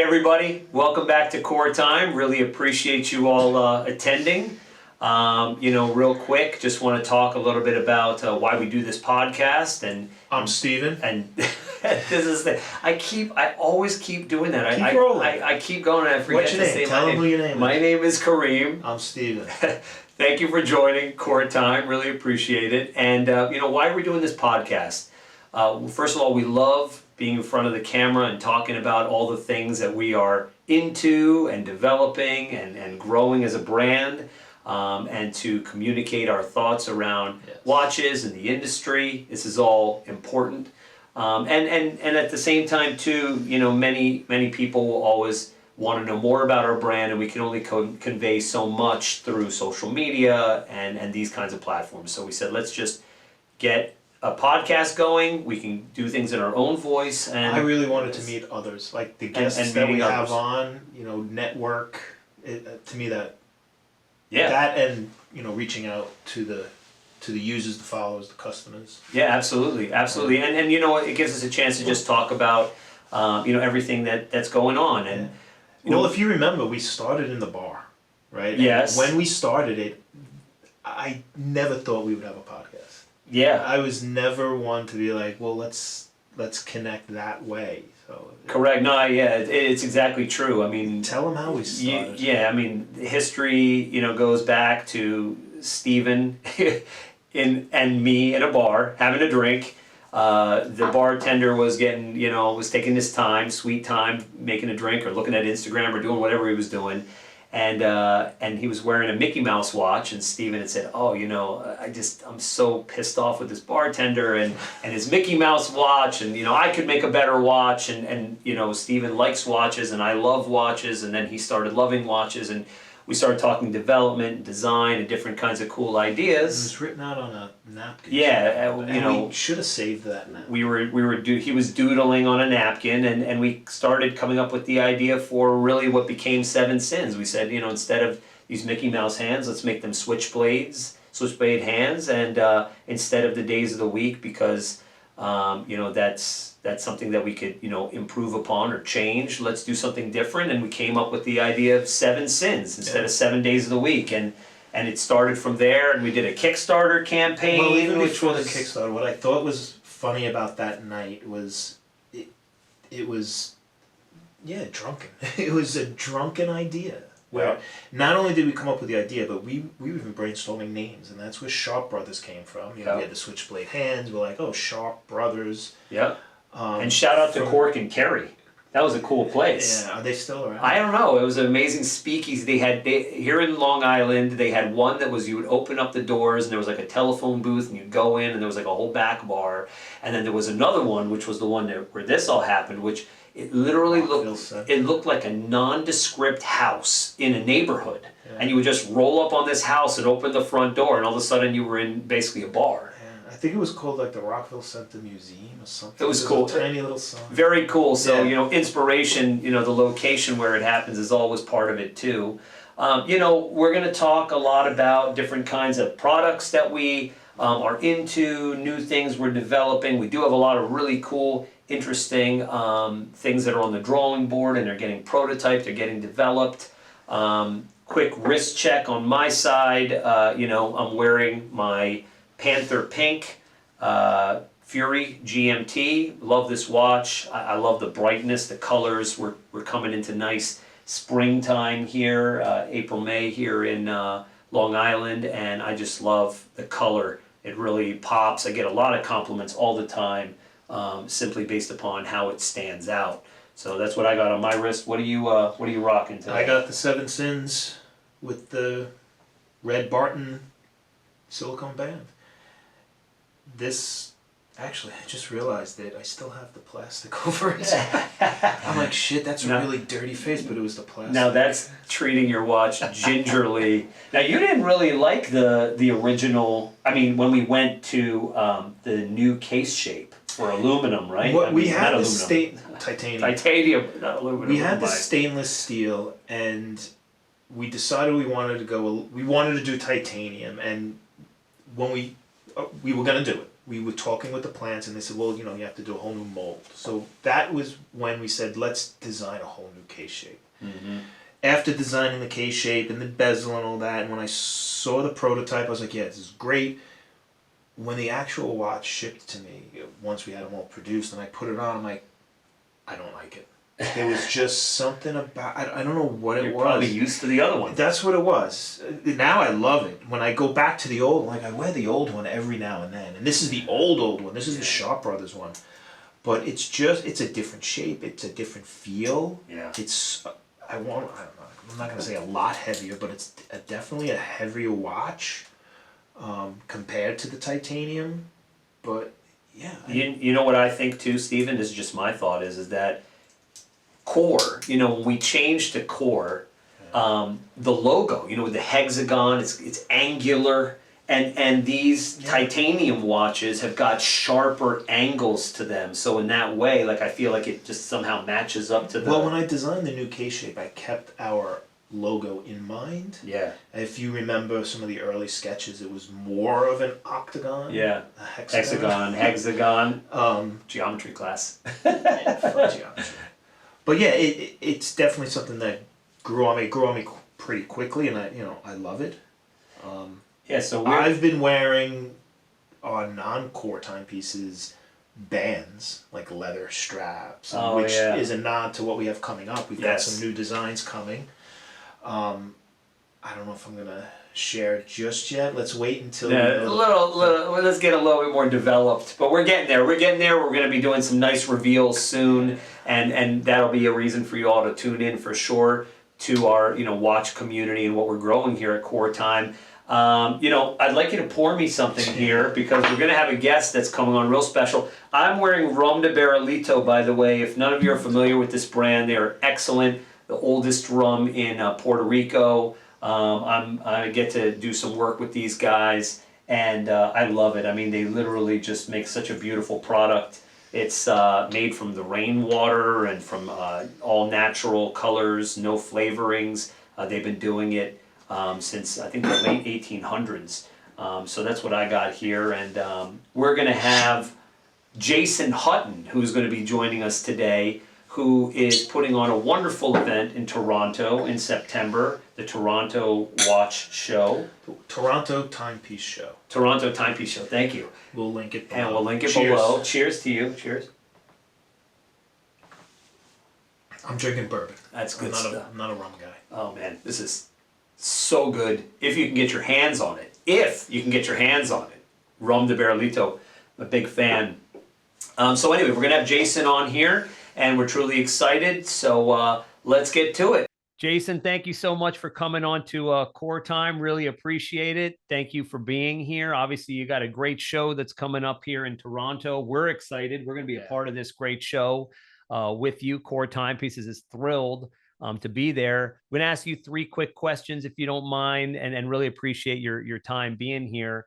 everybody, welcome back to Core Time. Really appreciate you all attending. Real quick, just want to talk a little bit about why we do this podcast. And I'm Steven. And this is I always keep doing that. Keep rolling. I keep going and I forget What's your to name? say Tell my them name. who your name is. My name is Kareem. I'm Steven. Thank you for joining Core Time. Really appreciate it. And why are we doing this podcast? First of all, we love being in front of the camera and talking about all the things that we are into and developing and growing as a brand, and to communicate our thoughts around watches and the industry. This is all important. And at the same time too, many people will always want to know more about our brand, and we can only convey so much through social media and these kinds of platforms. So we said, let's just get a podcast going. We can do things in our own voice. And I really wanted to meet others, like the guests and that we others. have on, network. To me that and reaching out to the users, the followers, the customers. Yeah, absolutely. And it gives us a chance to just talk about everything that's going on. And if you remember, we started in the bar, right? Yes. And when we started it, I never thought we would have a podcast. Yeah. I was never one to be like, well, let's connect that way. So Correct. No, it's exactly true. I mean, tell them how we started. History, goes back to Steven and me in a bar having a drink. The bartender was taking his time, sweet time, making a drink or looking at Instagram or doing whatever he was doing. And he was wearing a Mickey Mouse watch, and Steven had said, I'm so pissed off with this bartender and his Mickey Mouse watch, and I could make a better watch, and Steven likes watches and I love watches, and then he started loving watches, and we started talking development, design, and different kinds of cool ideas. It was written out on a napkin. Yeah, we should have saved that napkin. He was doodling on a napkin, and we started coming up with the idea for really what became Seven Sins. We said, instead of these Mickey Mouse hands, let's make them switchblade hands, and instead of the days of the week, because that's something that we could improve upon or change. Let's do something different, and we came up with the idea of Seven Sins instead of 7 days of the week, and it started from there. And we did a Kickstarter campaign. Well, even before the Kickstarter, what I thought was funny about that night was it was drunken. It was a drunken idea. Where not only did we come up with the idea, but we were even brainstorming names, and that's where Sharp Brothers came from. We had the switchblade hands. We're like, Sharp Brothers. Yeah. And shout out to Cork and Kerry. That was a cool place. Yeah, are they still around? I don't know. It was an amazing speakeasy. Here in Long Island, they had one that was, you would open up the doors and there was like a telephone booth and you'd go in and there was like a whole back bar. And then there was another one, which was the one where this all happened, which it literally looked like a nondescript house in a neighborhood. Yeah. And you would just roll up on this house and open the front door, and all of a sudden you were in basically a bar. I think it was called like the Rockville Center Museum or something. It was cool. A tiny little sign. Very cool. So, inspiration, the location where it happens is always part of it too. We're going to talk a lot about different kinds of products that we are into, new things we're developing. We do have a lot of really cool, interesting things that are on the drawing board, and they're getting prototyped, they're getting developed. Quick wrist check on my side. I'm wearing my Panther Pink Fury GMT. Love this watch. I love the brightness, the colors. We're coming into nice springtime here, April, May here in Long Island, and I just love the color. It really pops. I get a lot of compliments all the time, simply based upon how it stands out. So that's what I got on my wrist. What are you rocking today? I got the Seven Sins with the red Barton silicone band. This, actually, I just realized that I still have the plastic over it. I'm like, shit, that's a really dirty face, but it was the plastic. Now that's treating your watch gingerly. Now you didn't really like the original, when we went to the new case shape for aluminum, right? We had the titanium. Titanium, not aluminum. We had the stainless steel, and we decided we wanted to do titanium, and when we were going to do it. We were talking with the plants, and they said, well, you have to do a whole new mold. So that was when we said, let's design a whole new case. K-shape. Mm-hmm. After designing the K-shape and the bezel and all that, and when I saw the prototype, I was like, yeah, this is great. When the actual watch shipped to me, once we had them all produced, and I put it on, I'm like, I don't like it. There was just something about, I don't know what it You're was. probably used to the other one. That's what it was. Now I love it. When I go back to the old, like I wear the old one every now and then, and this is the old one. This is the Sharp Brothers one, but it's a different shape. It's a different feel. Yeah. It's I'm not gonna say a lot heavier, but it's definitely a heavier watch compared to the titanium. But yeah, You know what I think too, Stephen, this is just my thought, is that core, when we changed to core, the logo, with the hexagon, it's angular, and these titanium watches have got sharper angles to them. So in that way, like I feel like it just somehow matches up to the. Well, when I designed the new K-shape, I kept our logo in mind. Yeah. If you remember some of the early sketches, it was more of an octagon. Yeah. A hexagon. Hexagon. Geometry class. Yeah, fuck geometry. But yeah, it's definitely something that grew on me pretty quickly, and I love it. Yeah, so I've been wearing on non-core timepieces bands, like leather straps, which is a nod to what we have coming up. We've got some new designs coming. I don't know if I'm gonna share just yet. Let's wait until let's get a little bit more developed. But we're getting there. We're getting there. We're gonna be doing some nice reveals soon, and that'll be a reason for you all to tune in for sure to our watch community and what we're growing here at Core Time. I'd like you to pour me something here because we're gonna have a guest that's coming on real special. I'm wearing Rum de Barrilito, by the way. If none of you are familiar with this brand, they are excellent. The oldest rum in Puerto Rico. I get to do some work with these guys, and I love it. I mean, they literally just make such a beautiful product. It's made from the rainwater and from all natural colors, no flavorings. They've been doing it since I think the late 1800s. So that's what I got here, and we're gonna have Jason Hutton, who's going to be joining us today, who is putting on a wonderful event in Toronto in September, the Toronto Watch Show. Toronto Timepiece Show. Toronto Timepiece Show, thank you. We'll link it below. And we'll link it Cheers. below. Cheers to you. Cheers. I'm drinking bourbon. That's good stuff. I'm not a rum guy. Oh man, this is so good. If you can get your hands on it. If you can get your hands on it. Rum de Barrilito. I'm a big fan. So anyway, we're going to have Jason on here, and we're truly excited. So let's get to it. Jason, thank you so much for coming on to Core Time. Really appreciate it. Thank you for being here. Obviously, you got a great show that's coming up here in Toronto. We're excited. We're going to be a part of this great show with you. Core Timepieces is thrilled to be there. We're going to ask you 3 quick questions, if you don't mind, and really appreciate your time being here.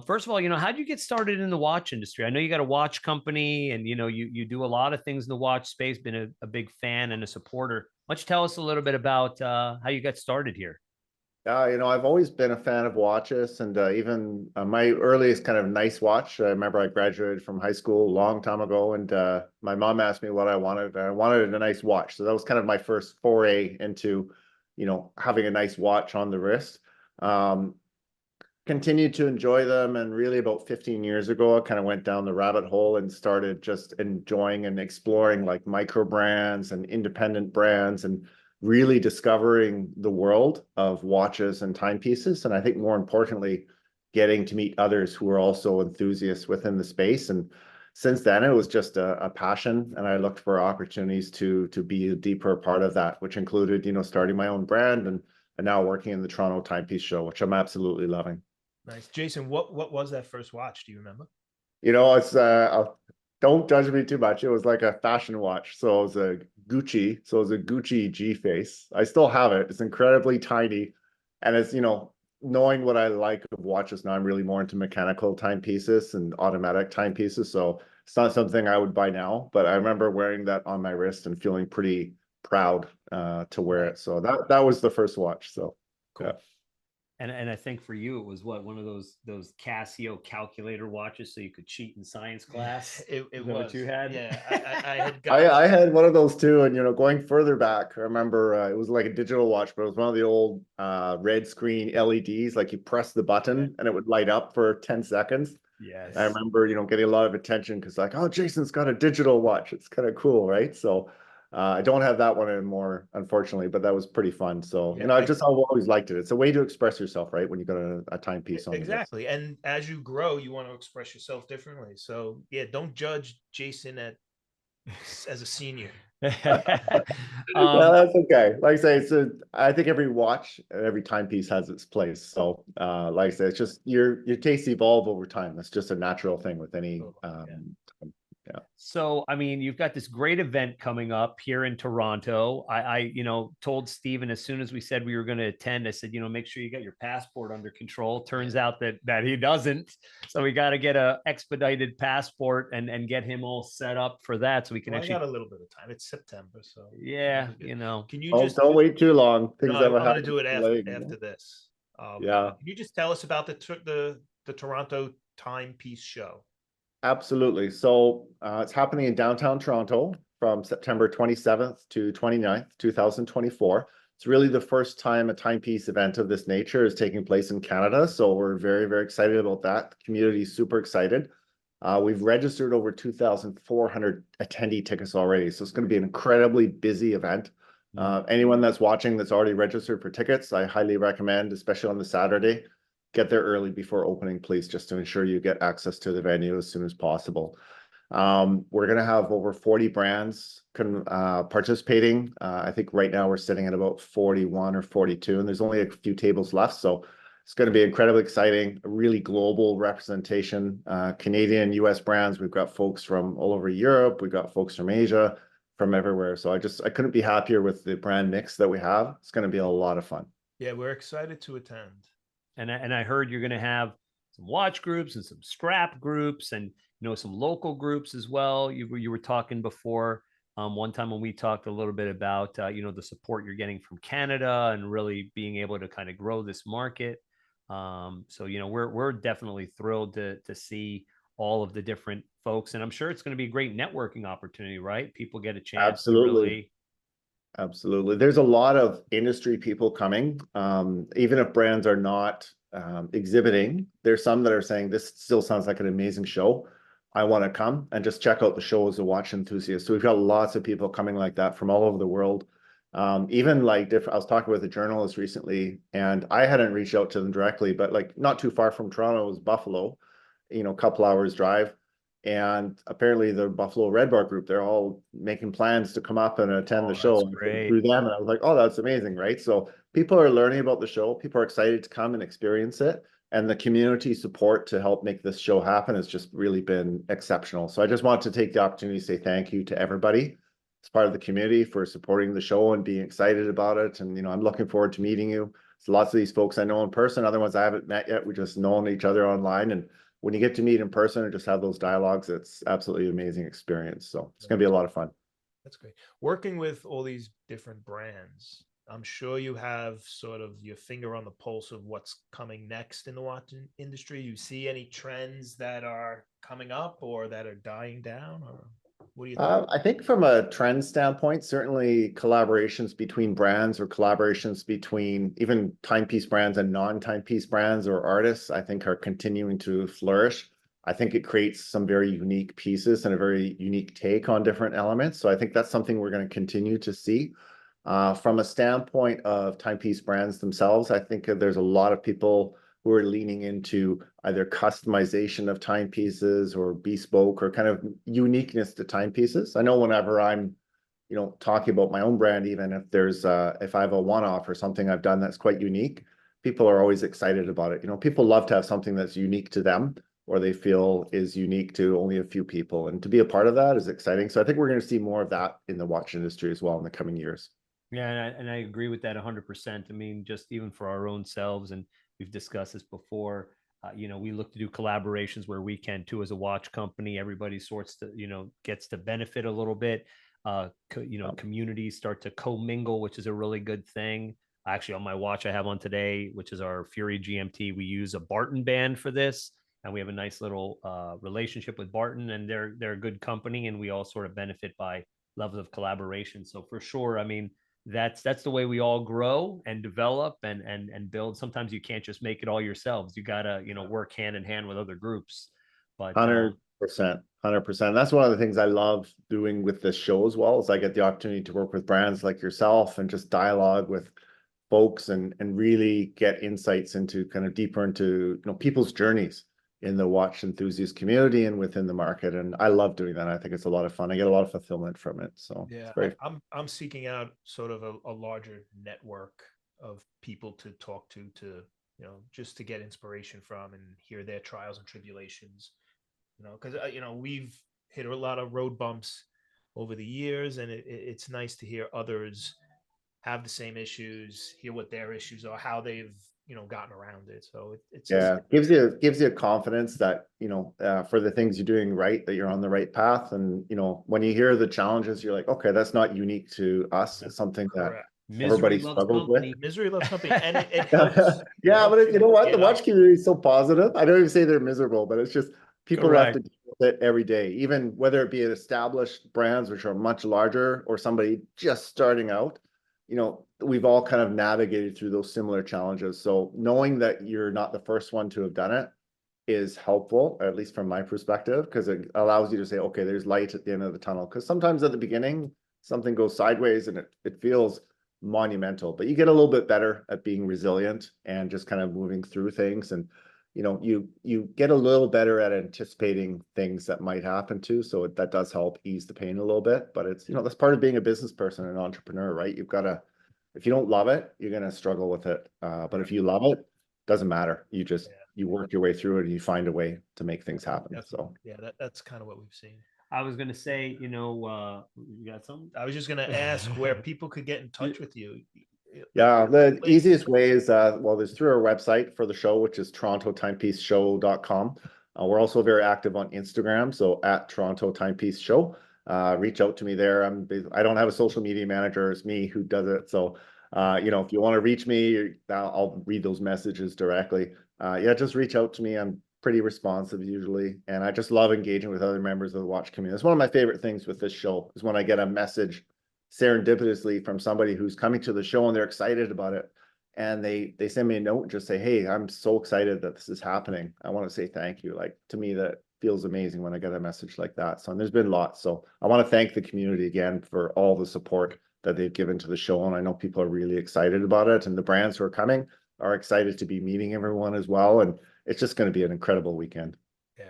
First of all, how'd you get started in the watch industry? I know you got a watch company, and you do a lot of things in the watch space. Been a big fan and a supporter. Why don't you tell us a little bit about how you got started here? I've always been a fan of watches, and even my earliest kind of nice watch. I remember I graduated from high school a long time ago, and my mom asked me what I wanted. I wanted a nice watch, so that was kind of my first foray into, having a nice watch on the wrist. Continued to enjoy them, and really about 15 years ago I kind of went down the rabbit hole and started just enjoying and exploring like micro brands and independent brands, and really discovering the world of watches and timepieces, and I think more importantly getting to meet others who are also enthusiasts within the space. And since then it was just a passion, and I looked for opportunities to be a deeper part of that, which included starting my own brand and now working in the Toronto Timepiece Show, which I'm absolutely loving. Nice. Jason, what was that first watch? Do you remember? It's don't judge me too much. It was like a fashion watch. So it was a Gucci G face. I still have it. It's incredibly tiny. And it's, knowing what I like of watches now, I'm really more into mechanical timepieces and automatic timepieces. So it's not something I would buy now, but I remember wearing that on my wrist and feeling pretty proud to wear it. So that was the first watch. So cool. Yeah. And I think for you, it was what, one of those Casio calculator watches so you could cheat in science class? It Is that what was, you had? yeah. I had gotten I had one of those too, and going further back, I remember it was like a digital watch, but it was one of the old red screen LEDs. Like you press the button and it would light up for 10 seconds. I Yes. remember, getting a lot of attention because like, oh, Jason's got a digital watch. It's kind of cool, right? So I don't have that one anymore, unfortunately, but that was pretty fun. So, yeah, I've always liked it. It's a way to express yourself, right? When you got a timepiece on the wrist. exactly. And as you grow, you want to express yourself differently. So yeah, don't judge Jason as a senior. Yeah, um, that's okay. Like I say, I think every watch and every timepiece has its place. So, like I say, it's just your tastes evolve over time. That's just a natural thing with any Oh, yeah. yeah. So, I mean, you've got this great event coming up here in Toronto. Told Steven as soon as we said we were going to attend, I said, make sure you got your passport under control. Turns out that he doesn't. So we got to get a expedited passport and get him all set up for that so we can Well, I got actually, a little bit of time. It's September, so yeah, we're good. Can you Oh, just don't wait too long. no, Things I'm have a gonna habit do of it after delaying. this. Yeah. Can you just tell us about the Toronto Timepiece show? Absolutely. So it's happening in downtown Toronto from September 27th to 29th, 2024. It's really the first time a timepiece event of this nature is taking place in Canada. So we're very, very excited about that. The community is super excited. We've registered over 2,400 attendee tickets already. So it's going to be an incredibly busy event. Anyone that's watching that's already registered for tickets, I highly recommend, especially on the Saturday, get there early before opening, please, just to ensure you get access to the venue as soon as possible. We're going to have over 40 brands participating. I think right now we're sitting at about 41 or 42, and there's only a few tables left. So it's going to be incredibly exciting, a really global representation, Canadian, US brands. We've got folks from all over Europe. We've got folks from Asia, from everywhere. So I couldn't be happier with the brand mix that we have. It's going to be a lot of fun. Yeah, we're excited to attend. and I heard you're going to have some watch groups and some scrap groups and some local groups as well. You were talking before one time when we talked a little bit about the support you're getting from Canada and really being able to kind of grow this market. So we're definitely thrilled to see all of the different folks, and I'm sure it's going to be a great networking opportunity, right? People get a chance to Absolutely. really. Absolutely. There's a lot of industry people coming. Even if brands are not exhibiting, there's some that are saying, this still sounds like an amazing show. I want to come and just check out the show as a watch enthusiast. So we've got lots of people coming like that from all over the world. Even like I was talking with a journalist recently, and I hadn't reached out to them directly, but like not too far from Toronto is Buffalo, a couple hours drive. And apparently the Buffalo Red Bar group, they're all making plans to come up and attend the Oh, show that's and great. through them. And I was like, oh, that's amazing, right? So people are learning about the show. People are excited to come and experience it. And the community support to help make this show happen has just really been exceptional. So I just want to take the opportunity to say thank you to everybody as part of the community for supporting the show and being excited about it. And, I'm looking forward to meeting you. So lots of these folks I know in person, other ones I haven't met yet. We just known each other online, and when you get to meet in person and just have those dialogues, it's absolutely an amazing experience. So it's going to be a lot of fun. That's great. Working with all these different brands, I'm sure you have sort of your finger on the pulse of what's coming next in the watch industry. You see any trends that are coming up or that are dying down, or what do you think? I think from a trend standpoint, certainly collaborations between brands or collaborations between even timepiece brands and non-timepiece brands or artists, I think are continuing to flourish. I think it creates some very unique pieces and a very unique take on different elements. So I think that's something we're going to continue to see. From a standpoint of timepiece brands themselves, I think there's a lot of people who are leaning into either customization of timepieces or bespoke or kind of uniqueness to timepieces. I know whenever I'm, talking about my own brand, even if if I have a one-off or something I've done that's quite unique, people are always excited about it. People love to have something that's unique to them or they feel is unique to only a few people. And to be a part of that is exciting. So I think we're going to see more of that in the watch industry as well in the coming years. Yeah, and I agree with that 100%. I mean, just even for our own selves, and we've discussed this before. We look to do collaborations where we can too, as a watch company. Everybody sorts to, gets to benefit a little bit. Communities start to commingle, which is a really good thing. Actually, on my watch I have on today, which is our Fury GMT, we use a Barton band for this. And we have a nice little relationship with Barton, and they're a good company, and we all sort of benefit by levels of collaboration. So for sure, I mean, that's the way we all grow and develop and build. Sometimes you can't just make it all yourselves. You gotta, you know, work hand in hand with other groups. But 100%, 100%. That's one of the things I love doing with this show as well, is I get the opportunity to work with brands like yourself and just dialogue with folks and really get insights into kind of deeper into, you know, people's journeys in the watch enthusiast community and within the market. And I love doing that. I think it's a lot of fun. I get a lot of fulfillment from it. So Yeah, it's very I'm seeking out sort of a larger network of people to talk to, you know, just to get inspiration from and hear their trials and tribulations, you know, because you know, we've hit a lot of road bumps over the years, and it's nice to hear others have the same issues, hear what their issues are, how they've, you know, gotten around it. So it's just, yeah, gives you a confidence that, you know, for the things you're doing right, that you're on the right path. And, you know, when you hear the challenges, you're like, okay, that's not unique to us. It's something that correct. everybody misery loves struggles with. company. Misery loves company, and it helps. It Yeah, but helps you know what? The get up. watch community is so positive. I don't even say they're miserable, but it's just people have to Correct. deal with it every day, even whether it be established brands, which are much larger, or somebody just starting out. You know, we've all kind of navigated through those similar challenges. So knowing that you're not the first one to have done it is helpful, at least from my perspective, because it allows you to say, okay, there's light at the end of the tunnel. Because sometimes at the beginning, something goes sideways and it feels monumental, but you get a little bit better at being resilient and just kind of moving through things. And, you know, you get a little better at anticipating things that might happen too. So that does help ease the pain a little bit, but it's, you know, that's part of being a business person and an entrepreneur, right? You've got to, if you don't love it, you're going to struggle with it. But if you love it, doesn't matter. You just, you work your way through it and you find a way to make things happen. Definitely. So Yeah, that's kind of what we've seen. I was gonna say, you know, you got something? I was just gonna ask where people could get in touch with you. yeah, the Links. easiest way is, well, there's through our website for the show, which is torontotimepieceshow.com. We're also very active on Instagram, so at Toronto Timepiece Show. Reach out to me there. I don't have a social media manager. It's me who does it. So, you know, if you want to reach me, I'll read those messages directly. Yeah, just reach out to me. I'm pretty responsive usually, and I just love engaging with other members of the watch community. It's one of my favorite things with this show is when I get a message serendipitously from somebody who's coming to the show and they're excited about it, and they send me a note and just say, hey, I'm so excited that this is happening. I want to say thank you. Like, to me, that feels amazing when I get a message like that. So, and there's been lots. So I want to thank the community again for all the support that they've given to the show. And I know people are really excited about it, and the brands who are coming are excited to be meeting everyone as well. And it's just going to be an incredible weekend. Yeah.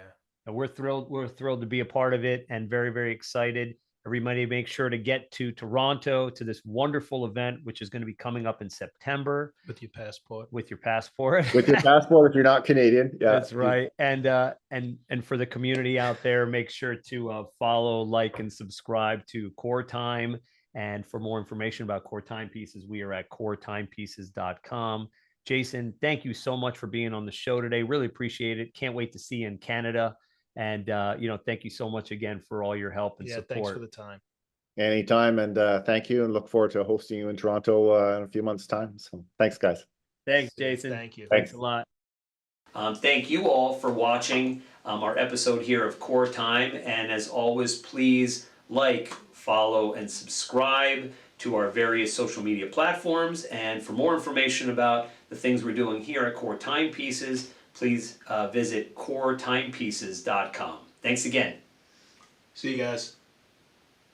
And we're thrilled to be a part of it, and very, very excited. Everybody make sure to get to Toronto to this wonderful event, which is going to be coming up in September With your passport. with your passport. With your passport, if you're not Canadian. Yeah, That's right. And for the community out there, make sure to follow, like, and subscribe to Core Time. And for more information about Core Timepieces, we are at coretimepieces.com. Jason, thank you so much for being on the show today. Really appreciate it. Can't wait to see you in Canada. And, you know, thank you so much again for all your help and support. Thanks for the time. Anytime. And thank you, and look forward to hosting you in Toronto in a few months' time. So thanks, guys. Thanks, Jason. Thank you. Thanks a lot. Thank you all for watching our episode here of Core Time. And as always, please like, follow, and subscribe to our various social media platforms. And for more information about the things we're doing here at Core Timepieces, please visit coretimepieces.com. Thanks again. See you guys.